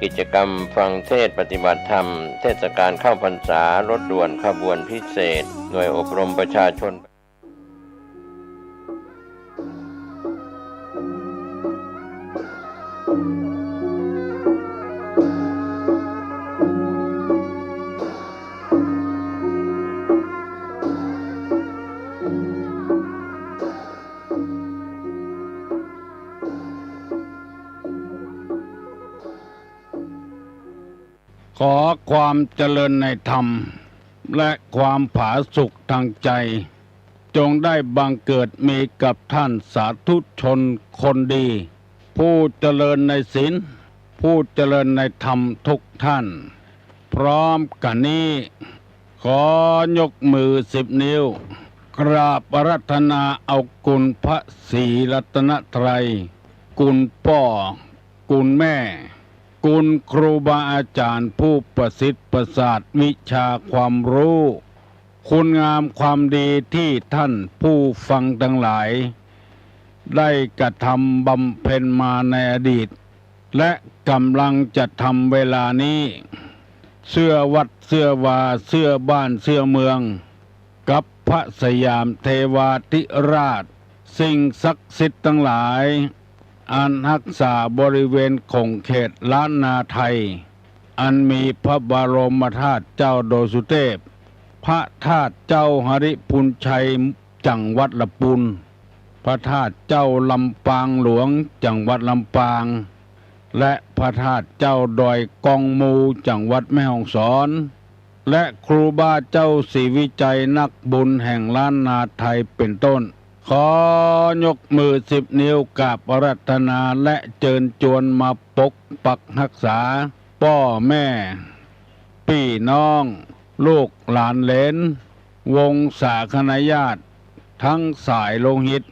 กิจกรรมฟังเทศน์ปฏิบัติธรรมเทศกาลเข้าพรรษารถด่วนขบวนพิเศษหน่วยอบรมประชาชนขอความเจริญในธรรมและความผาสุกทางใจจงได้บังเกิดมีกับท่านสาธุชนคนดี ผู้เจริญในศีลผู้เจริญในธรรมทุกท่านพร้อมกันนี้ขอยกมือ10 นิ้วกราบอาราธนาเอากุลพระศรีรัตนตรัยกุลพ่อกุลแม่กุลครูบาอาจารย์ผู้ประสิทธิ์ประสาทวิชาความรู้คุณงามความดีที่ท่านผู้ฟังทั้งหลายได้กระทำบำเพ็ญมาในอดีตและกำลังจะทำเวลานี้เสื้อวัดเสื้อวาเสื้อบ้านเสื้อเมืองกับพระสยามเทวาธิราชสิ่งศักดิ์สิทธิ์ทั้งหลายอันรักษาบริเวณคงเขตล้านนาไทยอันมีพระบรมธาตุเจ้าโดสุเทพพระธาตุเจ้าหริพุนชัยจังหวัดลำพูนพระธาตุเจ้าลำปางหลวงจังหวัดลำปางและพระธาตุเจ้าดอยกองมูจังหวัดแม่ฮ่องสอนและครูบาเจ้าศรีวิจัยนักบุญแห่งล้านนาไทยเป็นต้นขอยกมือ10 นิ้วกราบอาราธนาและเชิญชวนมาปกปักรักษาพ่อแม่พี่น้องลูกหลานเหลนวงศาคณาญาติทั้งสายโลหิต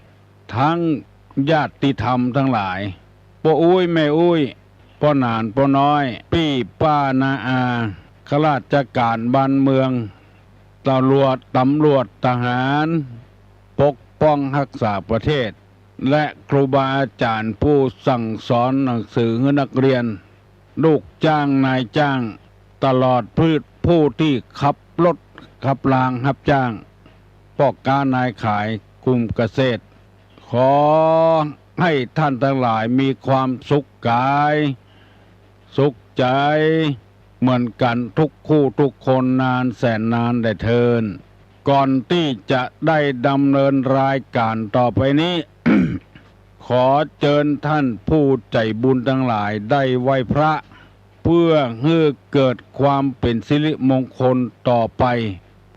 ทั้งญาติธรรมทั้งหลายพ่ออุ้ยแม่อุ้ยพ่อหนานพ่อน้อยพี่ป้านาอาข้าราชการบ้านเมืองตำรวจทหารปกป้องรักษาประเทศและครูบาอาจารย์ผู้สั่งสอนหนังสือให้นักเรียนลูกจ้างนายจ้างตลอดผู้ที่ขับรถขับรางรับจ้างพ่อค้านายขายกลุ่มเกษตรขอให้ท่านทั้งหลายมีความสุขกายสุขใจเหมือนกันทุกคู่ทุกคนนานแสนนานได้เทินก่อนที่จะได้ดำเนินรายการต่อไปนี้ ขอเชิญท่านผู้ใจบุญทั้งหลายได้ไหว้พระเพื่อให้เกิดความเป็นสิริมงคลต่อไป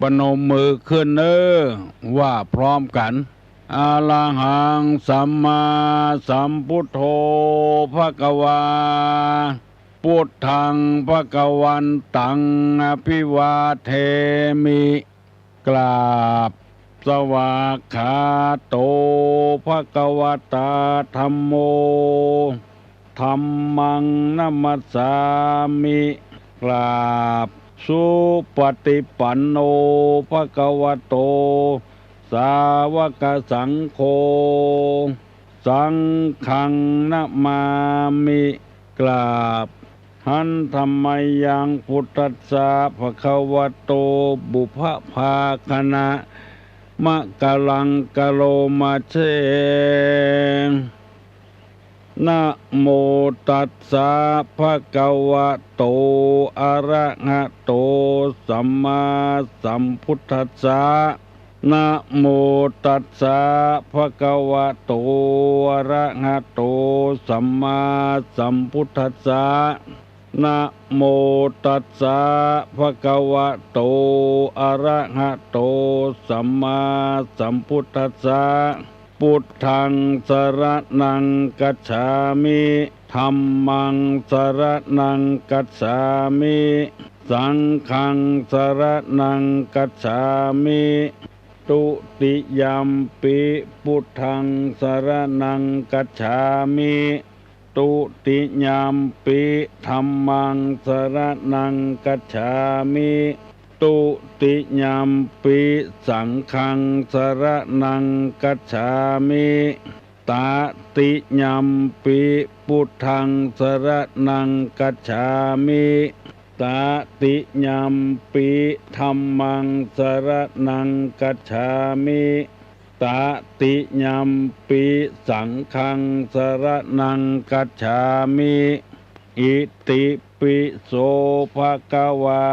ประนมมือขึ้นว่าพร้อมกันอะระหังสัมมาสัมพุทโธภควาพุทธังภควันตังอภิวาเทมิกราบสวากขาโตภควตาธัมโมธัมมังนัมมัสสามิกราบสุปฏิปันโนภควโตสาวกสังโฆสังฆังนะมามิกราบหันธรรมยังพุทธัสสะภะคะวะโตบุพภาคณะมะกะลังกะโลมาเชนะโมตัสสะภะคะวะโตอะระหะโตสัมมาสัมพุทธัสสะนะโมตัสสะภะคะวะโตอะระหะโตสัมมาสัมพุทธัสสะนะโมตัสสะภะคะวะโตอะระหะโตสัมมาสัมพุทธัสสะพุทธังสรณังกัจฉามิธัมมังสรณังกัจฉามิสังฆังสรณังกัจฉามิตุติยัมปิพุทธังสรณังกัจฉามิตุติยัมปิธัมมังสรณังกัจฉามิตุติยัมปิสังฆังสรณังกัจฉามิต ตาติยัมปิพุทธังสรณังกัจฉามิตาติยัมปิธัมมังสรณังกัจฉามิตาติยัมปิสังฆังสรณังกัจฉามิอิติปิโสภะคะวา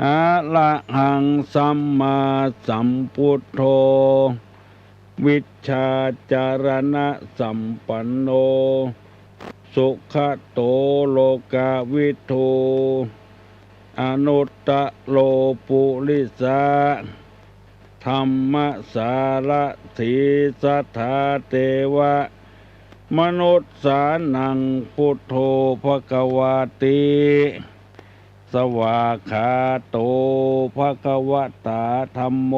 อะระหังสัมมาสัมพุทโธวิชชาจารณะสัมปันโนสุขโตโลกาวิทูอนุตตโลปุริสาธรรมสารถีสัทธาเทวะมนุษย์สานังพุทโธภควาติสวากขาโตภควตาธัมโม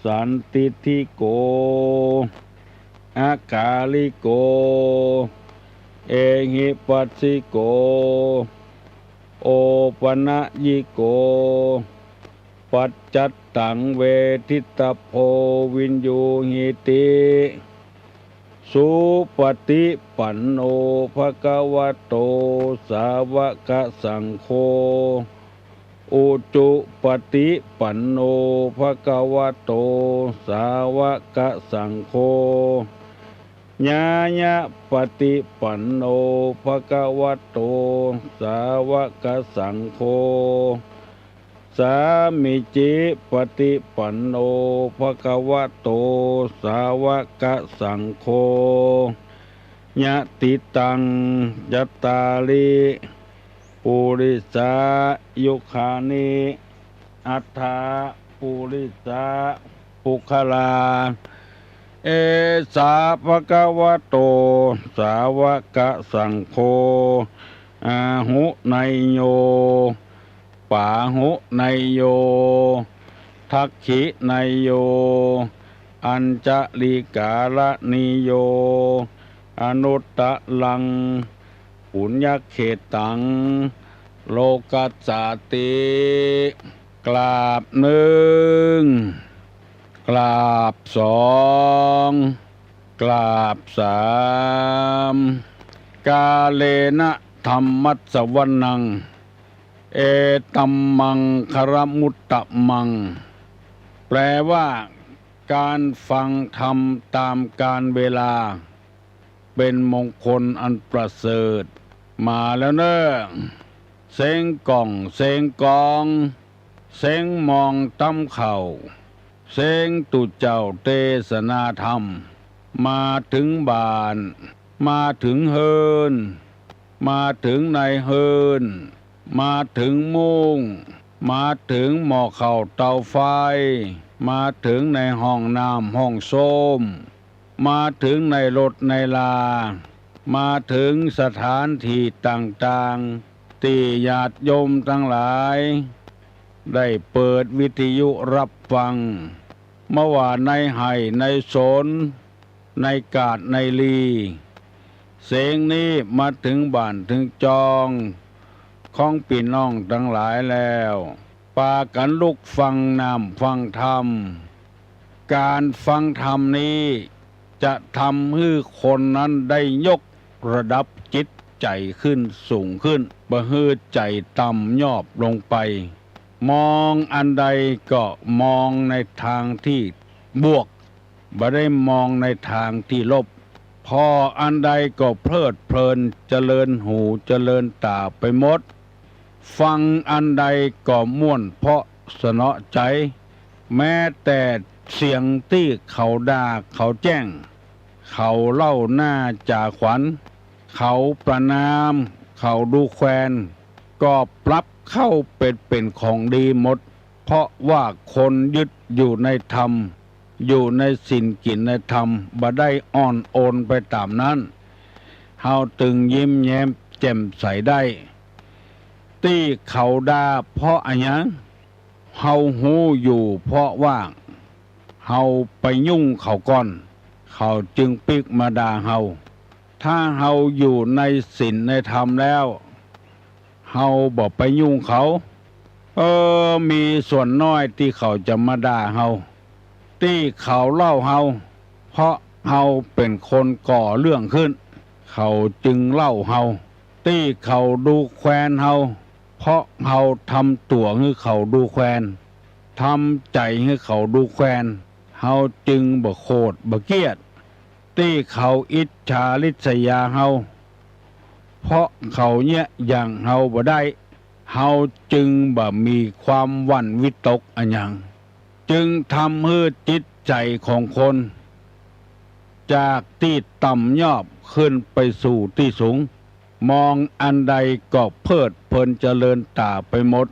สันติทิโกอากาลิโกเอหิปัสสิโกโอปนะยิโกปัจจัตตังเวทิตาโพวินยูหิติสุปฏิปันโนภะคะวะโตสาวกสังโฆอุจุปฏิปันโนภะคะวะโตสาวกสังโฆญาญะปฏิปันโนภะคะวะโตสาวกสังโฆสามิจิปฏิปันโนภะคะวะโตสาวกสังโฆญะติตังยัตตาลิปุริสายุคานิอัฏฐาปุริสาปุคลาเอสาภะคะวะโตสาวกสังโฆอาหุไนโยปาหุไนโยทักขิไนโยอัญจลิกาลนิโยอนุตตะลังปุญญเขตังโลกัสสาติกราบหนึ่งกราบสองกราบสามกาเลนะธัมมัสสวนังเอตัมมังคารมุตตะมังแปลว่าการฟังธรรมตามกาลเวลาเป็นมงคลอันประเสริฐมาแล้วเนอะเสียงกล่องเสียงกองเสียงมองตำเข่าเสียงตุเจ้าเทศนาธรรมมาถึงบ้านมาถึงเฮินมาถึงในเฮินมาถึงมุงมาถึงหม้อข้าวเตาไฟมาถึงในห้องน้ำห้องส้มมาถึงในรถในลามาถึงสถานที่ต่างๆที่ญาติโยมทั้งหลายได้เปิดวิทยุรับฟังเมื่อว่าในไห่ในสนในกาดในลีเสียงนี้มาถึงบ้านถึงจองของพี่น้องทั้งหลายแล้วปากันลุกฟังนำฟังธรรมการฟังธรรมนี้จะทำให้คนนั้นได้ยกระดับจิตใจขึ้นสูงขึ้นบ่ให้ใจต่ำยอบลงไปมองอันใดก็มองในทางที่บวกบ่ได้มองในทางที่ลบพออันใดก็เพลิดเพลินเจริญหูเจริญตาไปหมดฟังอันใดก็ม่วนเพราะสนอใจแม้แต่เสียงที่เขาด่าเขาแจ้งเขาเล่าหน้าจ่าขวัญเขาประนามเขาดูแควน ก็ปรับเข้าเป็นของดีหมดเพราะว่าคนยึดอยู่ในธรรมอยู่ในศีลกินในธรรมบ่ได้อ่อนโอนไปตามนั้นเฮาตึงยิ้มแย้มแจ่มใสได้ตี้เขาด่าเพราะอะไรหยังเฮาหูอยู่เพราะว่าเฮาไปยุ่งเขาก่อนเขาจึงปิกมาด่าเฮาถ้าเฮาอยู่ในศีลในธรรมแล้วเฮาบอกไปยุ่งเขามีส่วนน้อยที่เขาจะมาด่าเฮาที่เขาเล่าเฮา เพราะเฮาเป็นคนก่อเรื่องขึ้นเขาจึงเล่าเฮาตี้เขาดูแควนเฮาเพราะเฮาทำตัวให้เขาดูแควนทำใจให้เขาดูแควนเฮาจึงบ่โคตรบ่เกลียดตี้เขาอิจฉาริษยาเฮาเพราะเขาเนี่ยอย่างเฮาบ่ได้เฮาจึงบ่มีความหวั่นวิตกอันหยังจึงทำให้จิตใจของคนจากที่ต่ำยอบขึ้นไปสู่ที่สูงมองอันใดก็เพิดเพลินเจริญตาไปหมด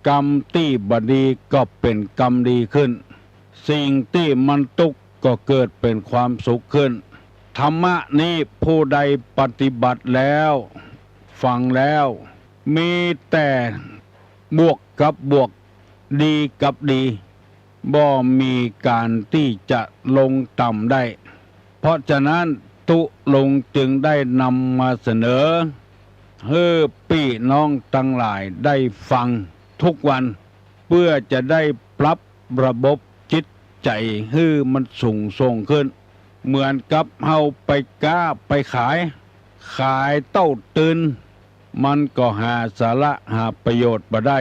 กรรมที่บดีก็เป็นกรรมดีขึ้นสิ่งที่มันทุกข์ก็เกิดเป็นความสุขขึ้นธรรมะนี้ผู้ใดปฏิบัติแล้วฟังแล้วมีแต่บวกกับบวกดีกับดีบ่มีการที่จะลงต่ำได้เพราะฉะนั้นตุลงจึงได้นำมาเสนอให้พี่น้องทั้งหลายได้ฟังทุกวันเพื่อจะได้ปรับระบบจิตใจให้มันสูงส่งขึ้นเหมือนกับเฮาไปก้าไปขายเต้าตื่นมันก็หาสาระหาประโยชน์บ่ได้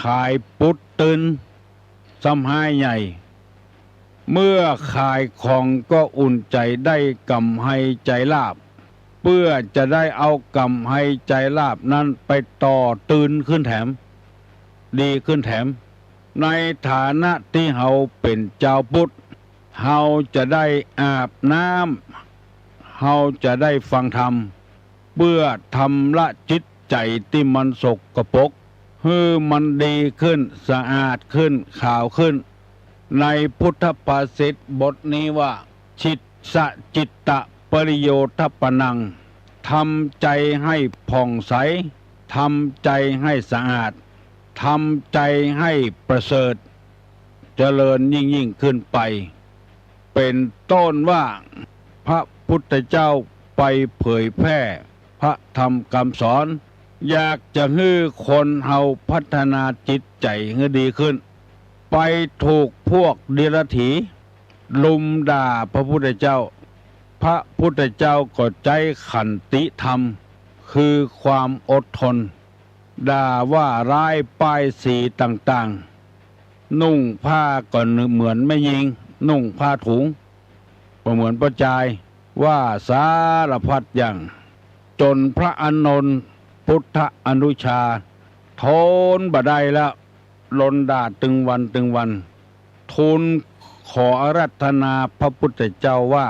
ขายปุดตื่นซ้ำหายใหญ่เมื่อขายของก็อุ่นใจได้กำให้ใจลาบเพื่อจะได้เอากำให้ใจลาบนั้นไปต่อตื่นขึ้นแถมดีขึ้นแถมในฐานะที่เฮาเป็นเจ้าพุทธเฮาจะได้อาบน้ำเฮาจะได้ฟังธรรมเพื่อทำละจิตใจที่มันสกปรกให้มันดีขึ้นสะอาดขึ้นขาวขึ้นในพุทธภาษิตบทนี้ว่าชิตสะจิตตะปริโยทปนังทำใจให้ผ่องใสทำใจให้สะอาดทำใจให้ประเสริฐเจริญยิ่งขึ้นไปเป็นต้นว่าพระพุทธเจ้าไปเผยแพร่พระธรรมคำสอนอยากจะให้คนเฮาพัฒนาจิตใจให้ดีขึ้นไปถูกพวกเดรัจฉีลุมด่าพระพุทธเจ้าพระพุทธเจ้าก็ใจขันติธรรมคือความอดทนด่าว่าร้ายป้ายสีต่างๆนุ่งผ้าก็เหมือนไม่ยิงนุ่งผ้าถุงก็เหมือนประจายว่าสารพัดอย่างจนพระอานนท์พุทธอนุชาทนบ่ได้แล้วลนด่าตึงวันทูลขออาราธนาพระพุทธเจ้าว่า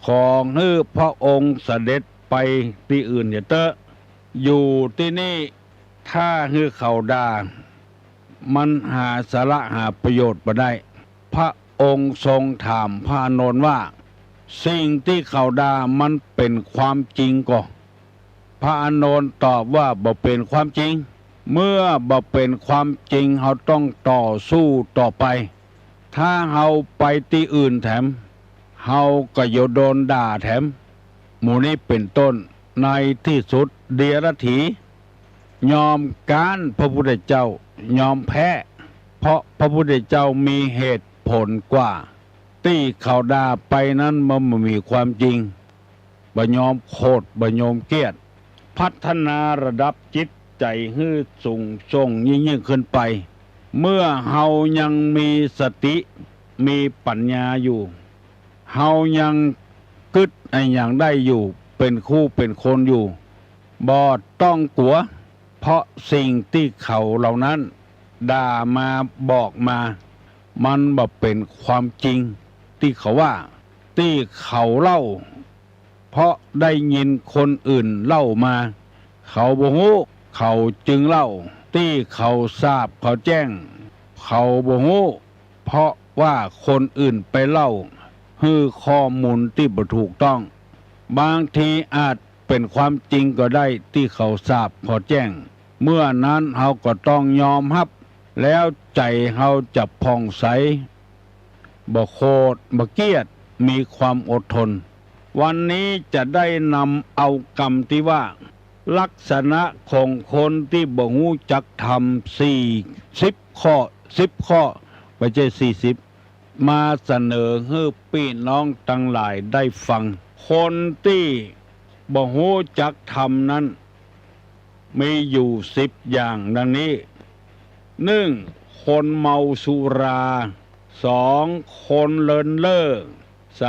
ขอให้พระองค์เสด็จไปที่อื่นอย่าเตอะอยู่ที่นี่ถ้าให้เขาด่ามันหาสาระหาประโยชน์บ่ได้พระองค์ทรงถามพระอานนท์ว่าสิ่งที่เขาด่ามันเป็นความจริงก่อพระอานนท์ตอบว่าบ่เป็นความจริงเมื่อบ่เป็นความจริงเราต้องต่อสู้ต่อไปถ้าเราไปที่อื่นแถมเราก็อย่าโดนด่าแถมหมู่นี้เป็นต้นในที่สุดเดรัจฉียอมการพระพุทธเจ้ายอมแพ้เพราะพระพุทธเจ้ามีเหตุผลกว่าที่เขาด่าไปนั้นมันมีความจริงบ่ยอมโคตรบ่ยอมเกียรติพัฒนาระดับจิตใจให้สูงส่งยิ่งขึ้นไปเมื่อเฮายังมีสติมีปัญญาอยู่เฮายังกึดไอ้อย่างได้อยู่เป็นคู่เป็นคนอยู่บ่ต้องกลัวเพราะสิ่งที่เขาเหล่านั้นด่ามาบอกมามันบ่เป็นความจริงที่เขาว่าที่เขาเล่าเพราะได้ยินคนอื่นเล่ามาเขาบ่ฮู้เขาจึงเล่าที่เขาทราบเขาแจ้งเขาบ่ฮู้เพราะว่าคนอื่นไปเล่าให้ข้อมูลที่บ่ถูกต้องบางทีอาจเป็นความจริงก็ได้ที่เขาทราบเขาแจ้งเมื่อนั้นเราก็ต้องยอมรับแล้วใจเราจะผ่องใสบ่โคตรบ่เกลียดมีความอดทนวันนี้จะได้นำเอากรรมที่ว่าลักษณะของคนที่บ่รู้จักทำ40 ข้อ10 ข้อไม่ใช่40 มาเสนอให้พี่น้องทั้งหลายได้ฟังคนที่บ่ฮู้จักธรรมนั้นมีอยู่10อย่างดังนี้1คนเมาสุรา2คนเลินเล่อ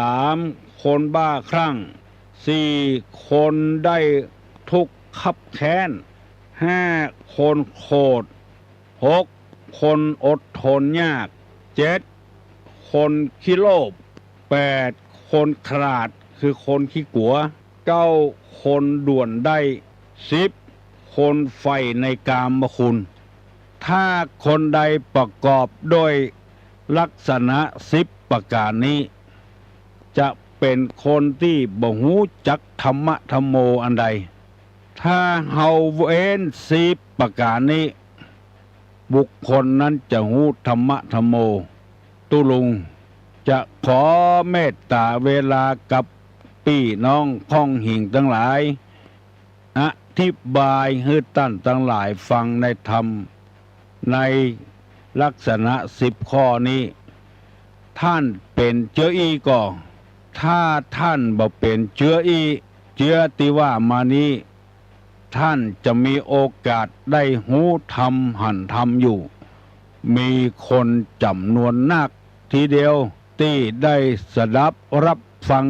3คนบ้าคลั่ง4คนได้ทุกข์คับแค้น5คนโคตร6คนอดทนยาก7คนขี้โลภ8คนขลาดคือคนขี้กัว9คนด่วนได้10คนใฝ่ในกามคุณถ้าคนใดประกอบด้วยลักษณะ10ประการนี้จะเป็นคนที่บ่ฮู้จักธรรมะธรรมโมอันใดถ้าเฮาเว้น10ประการนี้บุคคลนั้นจะฮู้ธรรมะธรรมโมตุลุงจะขอเมตตาเวลากับพี่น้องข้องหิ่งทั้งหลายอธิบายให้ท่านทั้งหลายฟังในธรรมในลักษณะ10ข้อนี้ท่านเป็นเจืออีก่อถ้าท่านบ่เป็นเจืออีเจือที่ว่ามานี้ท่านจะมีโอกาสได้หูธรรมหันธรรมอยู่มีคนจำนวนนักทีเดียวที่ได้สดับรับฟัง